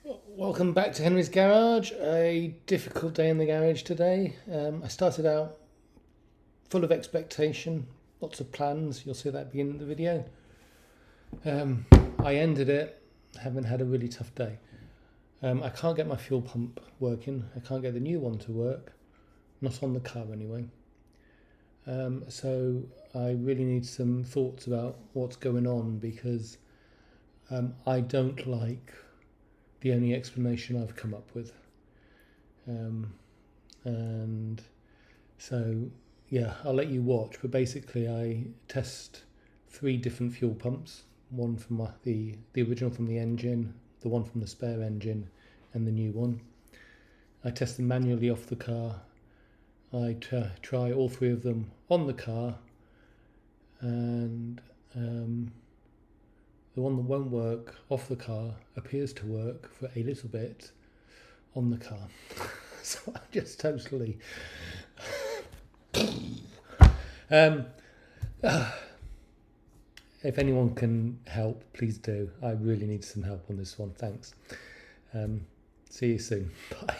Welcome back to Henry's Garage. A difficult day in the garage today. I started out full of expectation, lots of plans. You'll see that at the beginning of the video. I ended it having had a really tough day. I can't get my fuel pump working. I can't get the new one to work. Not on the car anyway. So I really need some thoughts about what's going on because I don't like the only explanation I've come up with. And so, yeah, I'll let you watch. But basically, I test 3 different fuel pumps. One from the original from the engine, the one from the spare engine, and the new one. I test them manually off the car. I try all 3 of them on the car, and the one that won't work off the car appears to work for a little bit on the car. So I'm just totally... if anyone can help, please do. I really need some help on this one. Thanks. See you soon. Bye.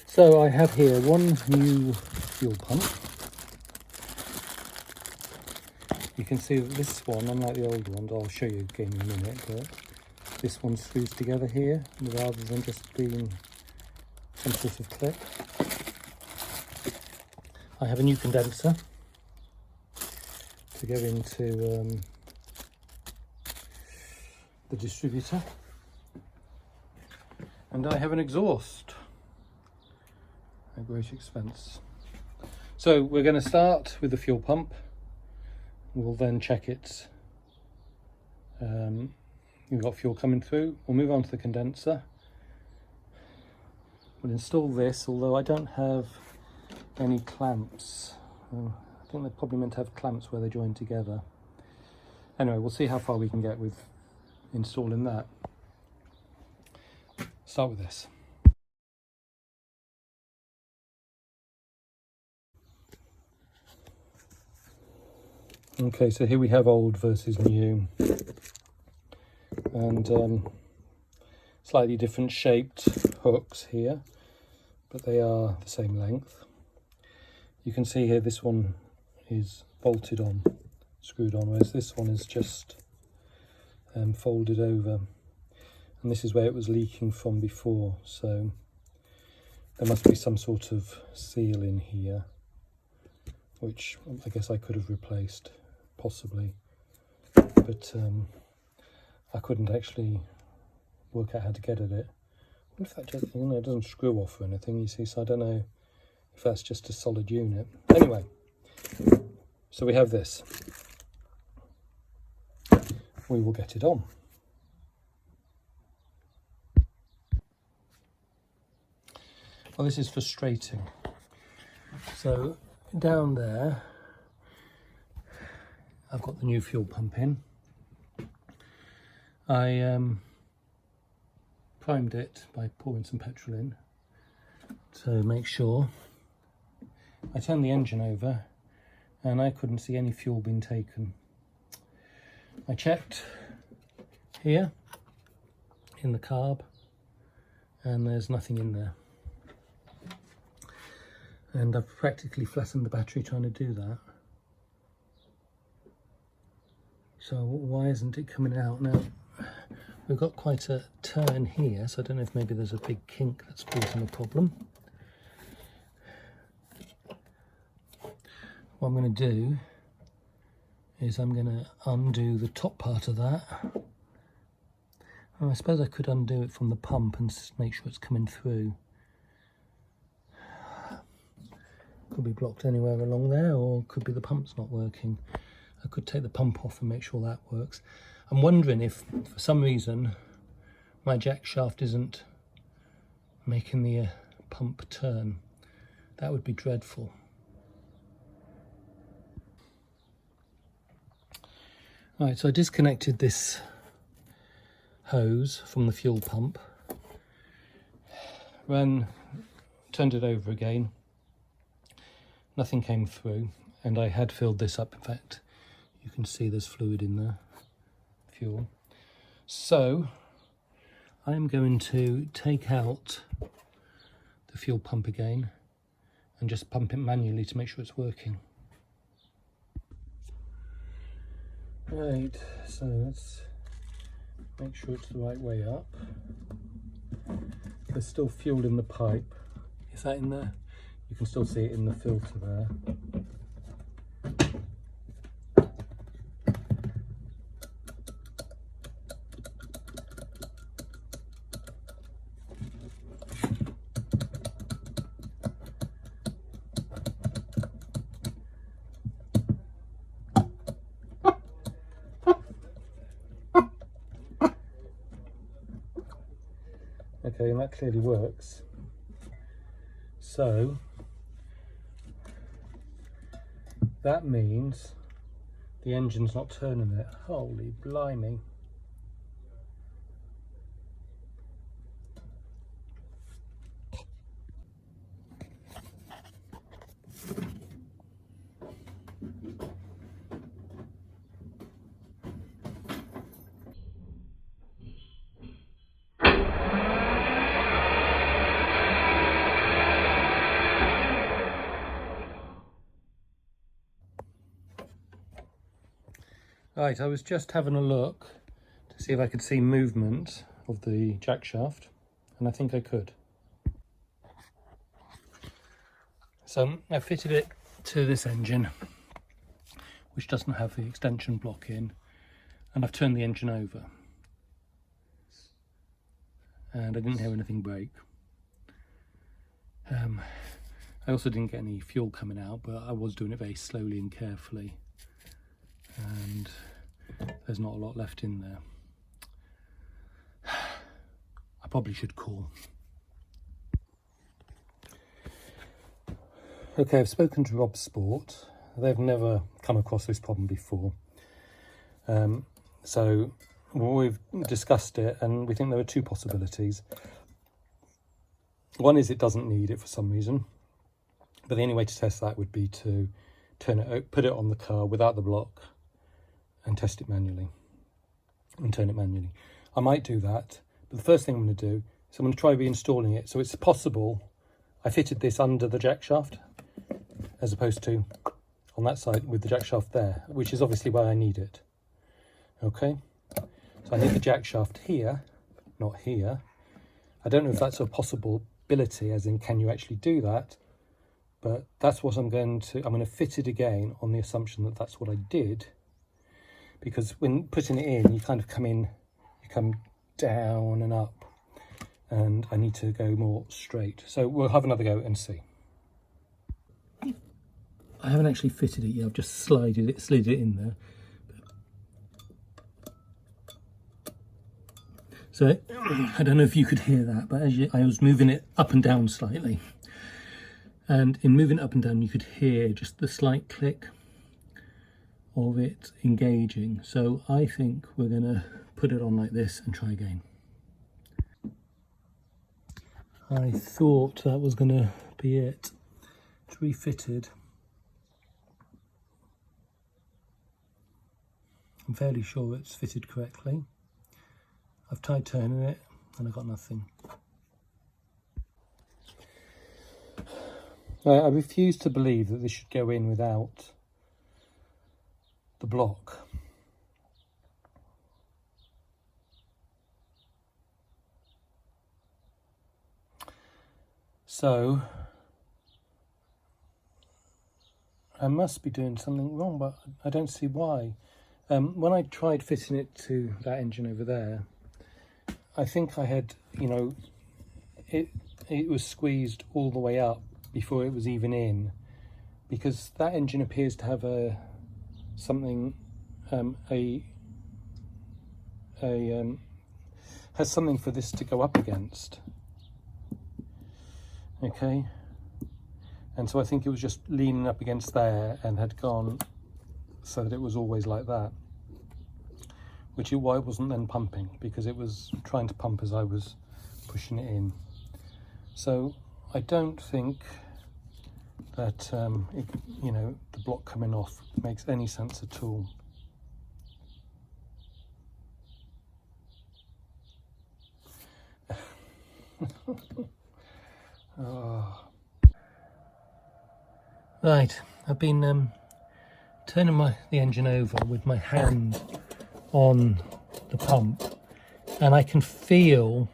So I have here one new fuel pump. You can see that this one, unlike the old ones, I'll show you again in a minute, but this one screws together here rather than just being some sort of clip. I have a new condenser to go into the distributor, and I have an exhaust at great expense. So we're going to start with the fuel pump. We'll then check it. We've got fuel coming through. We'll move on to the condenser. We'll install this, although I don't have any clamps. I think they're probably meant to have clamps where they join together. Anyway, we'll see how far we can get with installing that. Start with this. Okay, so here we have old versus new, and slightly different shaped hooks here, but they are the same length. You can see here this one is bolted on, screwed on, whereas this one is just folded over, and this is where it was leaking from before, so there must be some sort of seal in here, which I guess I could have replaced, possibly, but I couldn't actually work out how to get at it. I wonder if that just, it doesn't screw off or anything, you see, so I don't know if that's just a solid unit. Anyway, so we have this. We will get it on. Well, this is frustrating. So down there, I've got the new fuel pump in. I primed it by pouring some petrol in to make sure. I turned the engine over and I couldn't see any fuel being taken. I checked here in the carb and there's nothing in there. And I've practically flattened the battery trying to do that. So why isn't it coming out? Now, we've got quite a turn here, so I don't know if maybe there's a big kink that's causing a problem. What I'm going to do is I'm going to undo the top part of that. And I suppose I could undo it from the pump and make sure it's coming through. Could be blocked anywhere along there, or could be the pump's not working. I could take the pump off and make sure that works. I'm wondering if, for some reason, my jack shaft isn't making the pump turn. That would be dreadful. Right, so I disconnected this hose from the fuel pump. Turned it over again, nothing came through, and I had filled this up. In fact, you can see there's fluid in there, fuel. So I'm going to take out the fuel pump again and just pump it manually to make sure it's working. Right, so let's make sure it's the right way up. There's still fuel in the pipe. Is that in there? You can still see it in the filter there. Okay, and that clearly works. So that means the engine's not turning it. Holy blimey. Right, I was just having a look to see if I could see movement of the jack shaft, and I think I could. So I fitted it to this engine, which doesn't have the extension block in, and I've turned the engine over. And I didn't hear anything break. I also didn't get any fuel coming out, but I was doing it very slowly and carefully. And there's not a lot left in there. I probably should call. Okay, I've spoken to Rob Sport. They've never come across this problem before. So we've discussed it, and we think there are two possibilities. One is it doesn't need it for some reason, but the only way to test that would be to put it on the car without the block and test it manually and turn it manually. I might do that, but the first thing I'm going to do is I'm going to try reinstalling it. So it's possible I fitted this under the jack shaft as opposed to on that side with the jack shaft there, which is obviously where I need it. Okay, so I need the jack shaft here, not here. I don't know if that's a possibility, as in can you actually do that, but that's what I'm going to fit it again on the assumption that that's what I did. Because when putting it in, you kind of you come down and up, and I need to go more straight. So we'll have another go and see. I haven't actually fitted it yet, I've just slid it in there. So I don't know if you could hear that, but I was moving it up and down slightly. And in moving it up and down, you could hear just the slight click of it engaging. So I think we're going to put it on like this and try again. I thought that was going to be it. It's refitted. I'm fairly sure it's fitted correctly. I've tried turning it and I got nothing. I refuse to believe that this should go in without the block. So I must be doing something wrong, but I don't see why. When I tried fitting it to that engine over there, I think I had, it was squeezed all the way up before it was even in, because that engine appears to have has something for this to go up against. Okay, and so I think it was just leaning up against there and had gone so that it was always like that, which is why it wasn't then pumping, because it was trying to pump as I was pushing it in. So I don't think that the block coming off makes any sense at all. Oh. Right, I've been turning the engine over with my hand on the pump, and I can feel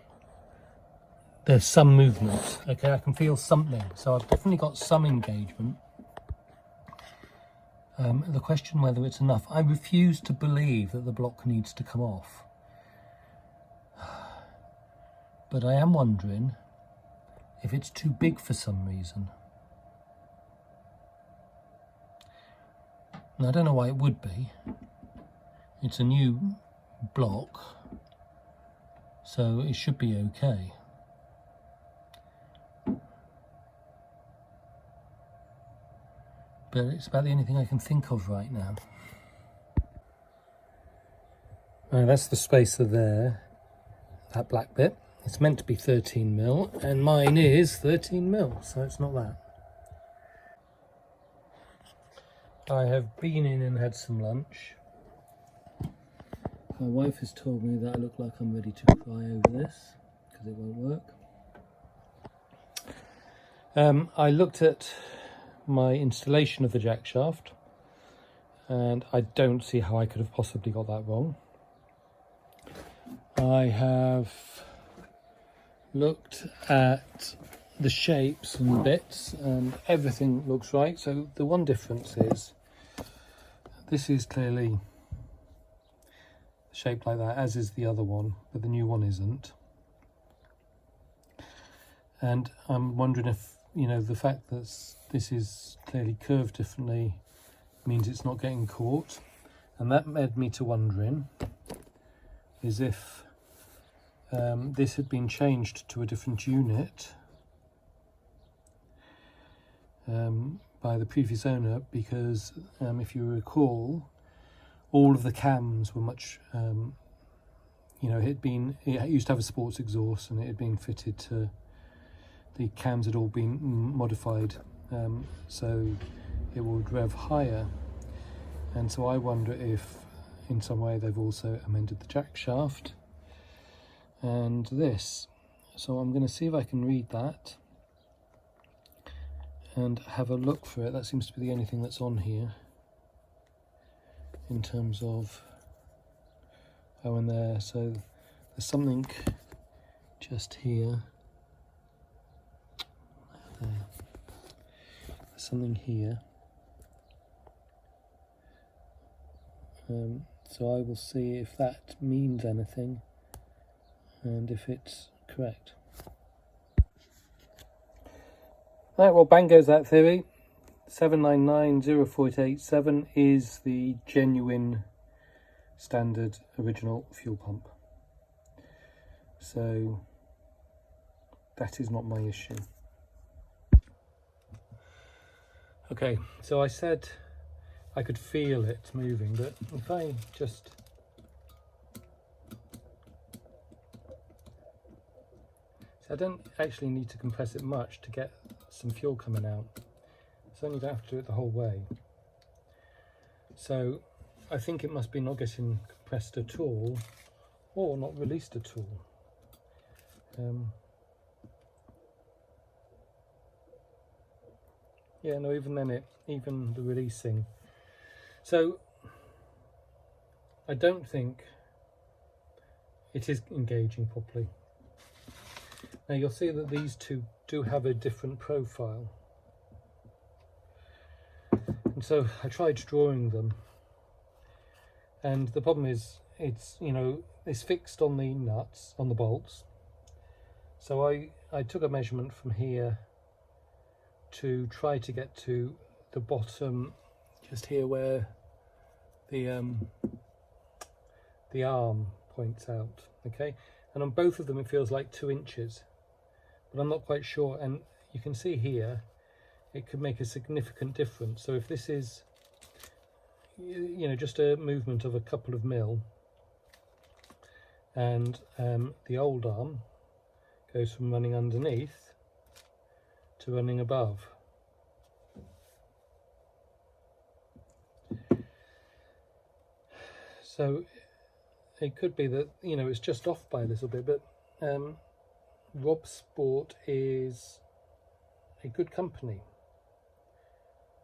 there's some movement. Okay, I can feel something, so I've definitely got some engagement. The question whether it's enough, I refuse to believe that the block needs to come off, but I am wondering if it's too big for some reason. And I don't know why it would be. It's a new block, so it should be okay. But it's about the only thing I can think of right now. Right, that's the spacer there, that black bit. It's meant to be 13mm, and mine is 13mm, so it's not that. I have been in and had some lunch. My wife has told me that I look like I'm ready to cry over this, because it won't work. I looked at my installation of the jack shaft, and I don't see how I could have possibly got that wrong. I have looked at the shapes and bits, and everything looks right. So the one difference is this is clearly shaped like that, as is the other one, but the new one isn't. And I'm wondering if, the fact that this is clearly curved differently means it's not getting caught. And that led me to wondering is if this had been changed to a different unit by the previous owner, because if you recall, all of the cams were much, it used to have a sports exhaust, and it had been fitted to, the cams had all been modified so it would rev higher. And so I wonder if in some way they've also amended the jack shaft and this. So I'm going to see if I can read that and have a look for it. That seems to be the only thing that's on here in terms of and there. So there's something just here. There. There's something here. So I will see if that means anything and if it's correct. Right, well, bang goes that theory. 7990487 is the genuine standard original fuel pump. So that is not my issue. Okay, so I said I could feel it moving, but if I just I don't actually need to compress it much to get some fuel coming out. So I only don't have to do it the whole way. So I think it must be not getting compressed at all, or not released at all. Yeah, no, even then even the releasing. So I don't think it is engaging properly. Now you'll see that these two do have a different profile. And so I tried drawing them. And the problem is it's fixed on the nuts, on the bolts. So I took a measurement from here to try to get to the bottom, just here where the arm points out, okay? And on both of them it feels like 2 inches, but I'm not quite sure. And you can see here, it could make a significant difference. So if this is, just a movement of a couple of mil, and the old arm goes from running underneath to running above. So it could be that, you know, it's just off by a little bit, but Rob Sport is a good company.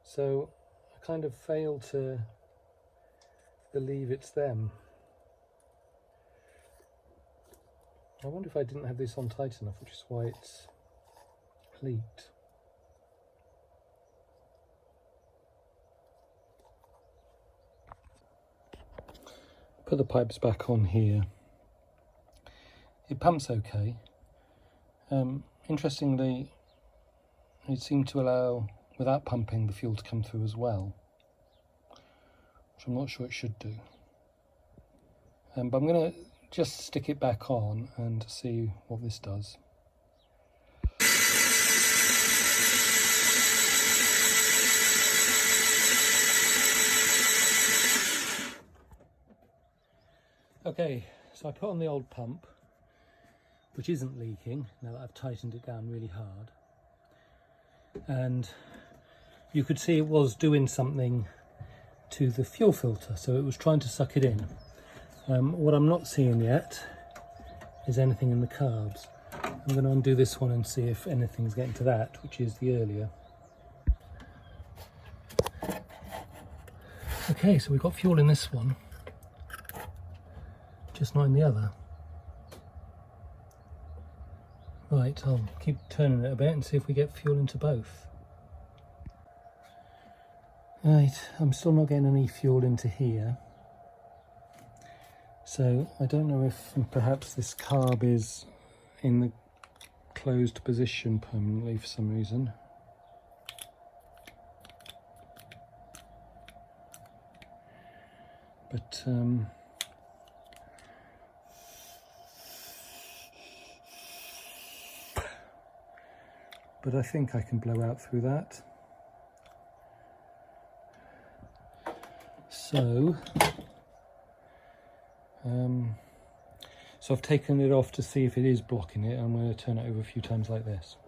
So I kind of fail to believe it's them. I wonder if I didn't have this on tight enough, which is why it's leaked. Put the pipes back on here. It pumps okay. Interestingly, it seemed to allow, without pumping, the fuel to come through as well, which I'm not sure it should do. But I'm going to just stick it back on and see what this does. Okay, so I put on the old pump, which isn't leaking now that I've tightened it down really hard, and you could see it was doing something to the fuel filter, so it was trying to suck it in. What I'm not seeing yet is anything in the carbs. I'm going to undo this one and see if anything's getting to that, which is the earlier. Okay, so we've got fuel in this one, just not in the other. Right, I'll keep turning it a bit and see if we get fuel into both. Right, I'm still not getting any fuel into here. So I don't know if perhaps this carb is in the closed position permanently for some reason. But I think I can blow out through that. So I've taken it off to see if it is blocking it. I'm going to turn it over a few times like this.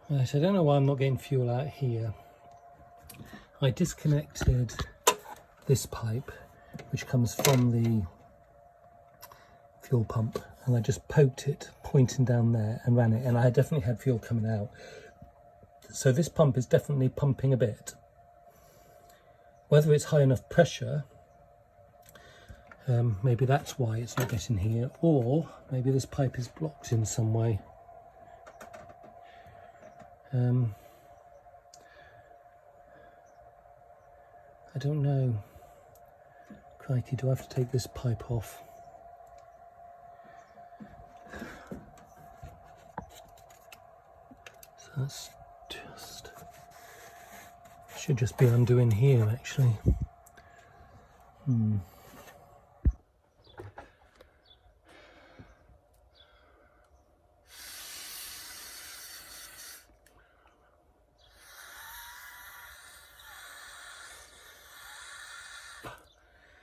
Right, I don't know why I'm not getting fuel out here. I disconnected this pipe, which comes from the fuel pump, and I just poked it, pointing down there, and ran it, and I definitely had fuel coming out. So this pump is definitely pumping a bit. Whether it's high enough pressure, maybe that's why it's not getting here, or maybe this pipe is blocked in some way. I don't know. Crikey, do I have to take this pipe off? So that's just... should just be undoing here, actually.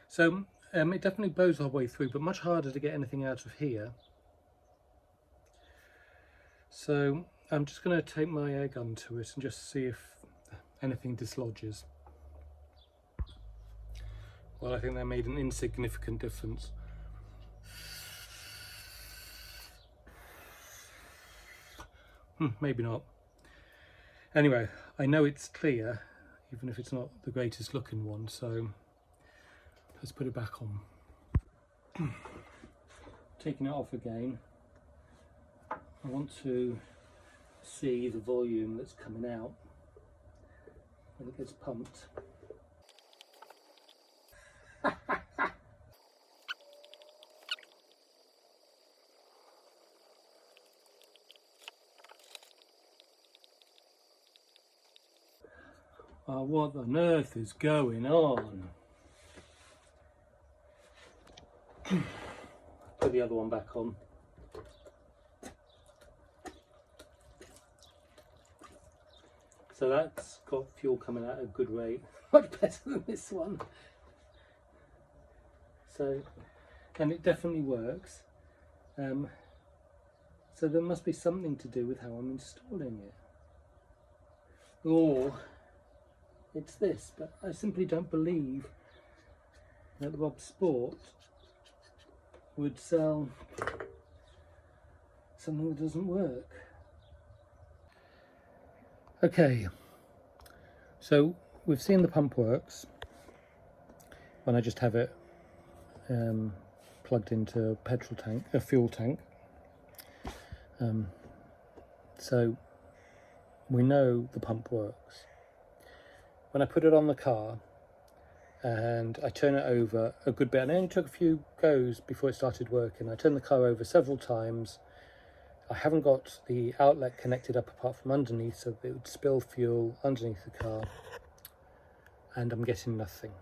So it definitely blows our way through, but much harder to get anything out of here. So I'm just going to take my air gun to it and just see if anything dislodges. Well, I think that made an insignificant difference. Maybe not. Anyway, I know it's clear, even if it's not the greatest looking one, so let's put it back on. Taking it off again, I want to see the volume that's coming out when it gets pumped. Oh, what on earth is going on? Put the other one back on. So that's got fuel coming out at a good rate, much better than this one. So, and it definitely works. So there must be something to do with how I'm installing it. Or it's this, but I simply don't believe that Rob Sport would sell something that doesn't work. Okay, so we've seen the pump works when I just have it plugged into a petrol tank, a fuel tank. So we know the pump works. When I put it on the car and I turn it over a good bit, and I only took a few goes before it started working. I turned the car over several times. I haven't got the outlet connected up apart from underneath, so it would spill fuel underneath the car, and I'm getting nothing.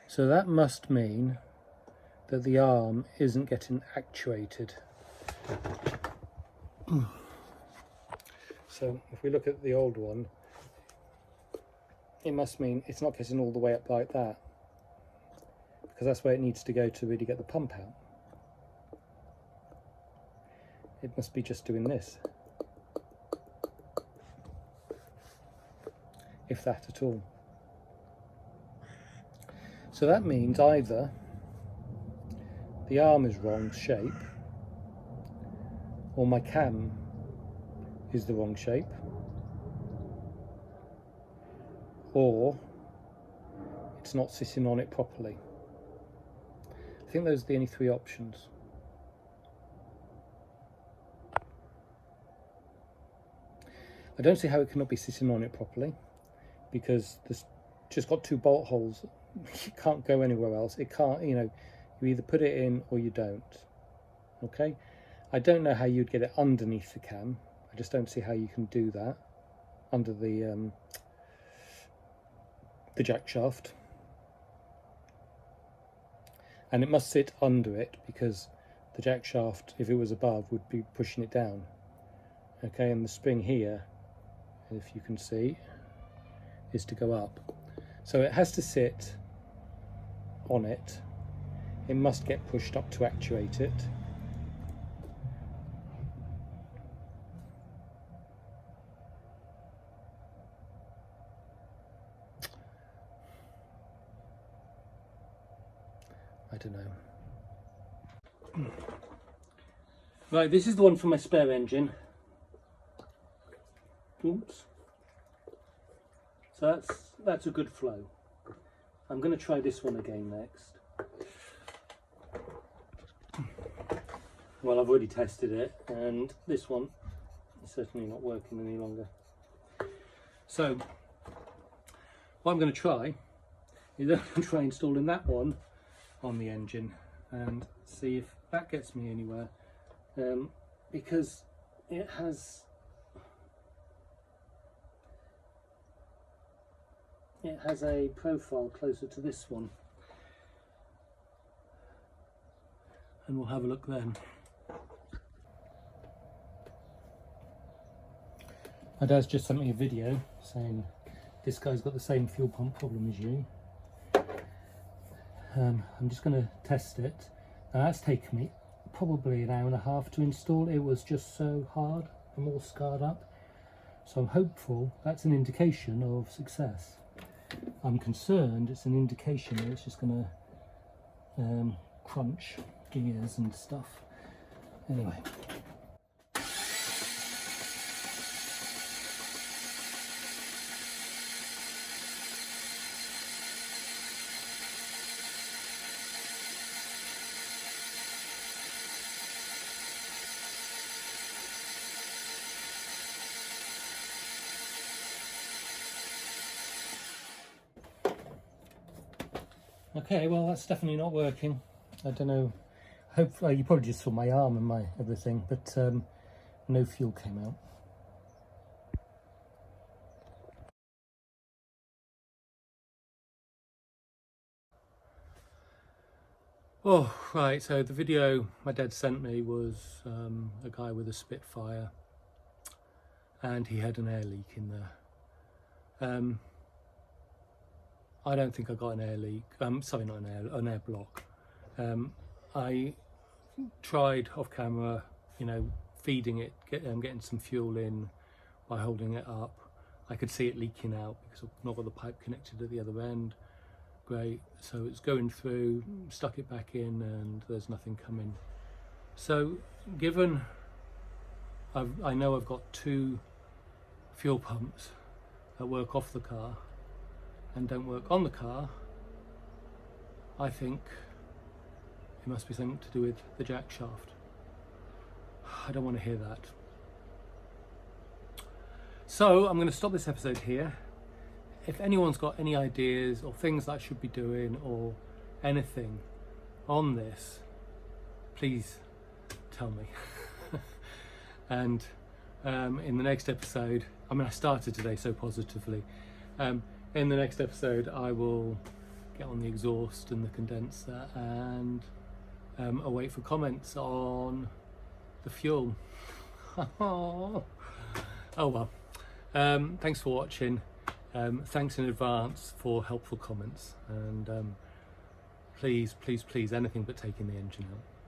So that must mean that the arm isn't getting actuated. So if we look at the old one, it must mean it's not getting all the way up like that, because that's where it needs to go to really get the pump out. It must be just doing this, if that at all. So that means either the arm is wrong shape, or my cam is the wrong shape, or it's not sitting on it properly. I think those are the only three options. I don't see how it cannot be sitting on it properly, because there's just got two bolt holes. You can't go anywhere else. It can't, you either put it in or you don't. Okay, I don't know how you'd get it underneath the cam. I just don't see how you can do that under the jack shaft, and it must sit under it, because the jack shaft, if it was above, would be pushing it down. Okay, and the spring here, if you can see, is to go up. So it has to sit on it. It must get pushed up to actuate it. I don't know. Right, this is the one for my spare engine. Oops. So that's a good flow. I'm going to try this one again next. Well, I've already tested it, and this one is certainly not working any longer. So what I'm going to try is I'm going to try installing that one on the engine and see if that gets me anywhere, because it has a profile closer to this one, and we'll have a look then. My dad's just sent me a video saying this guy's got the same fuel pump problem as you. I'm just going to test it. Now that's taken me probably an hour and a half to install. It was just so hard. I'm all scarred up. So I'm hopeful that's an indication of success. I'm concerned it's an indication that it's just going to crunch gears and stuff. Anyway. Okay, well that's definitely not working. I don't know. Hopefully, you probably just saw my arm and my everything, but no fuel came out. Oh, right, so the video my dad sent me was a guy with a Spitfire, and he had an air leak in there. I don't think I got an air leak. Sorry, not an air block. I tried off camera you know, feeding it, getting some fuel in by holding it up. I could see it leaking out because I've not got the pipe connected at the other end. Great, so it's going through, stuck it back in, and there's nothing coming. So given I know I've got 2 fuel pumps that work off the car and don't work on the car, I think it must be something to do with the jack shaft. I don't want to hear that. So I'm going to stop this episode here. If anyone's got any ideas or things that I should be doing or anything on this, please tell me. And in the next episode, I mean, I started today so positively. In the next episode, I will get on the exhaust and the condenser and await for comments on the fuel. Oh well. Thanks for watching. Thanks in advance for helpful comments, and please, anything but taking the engine out.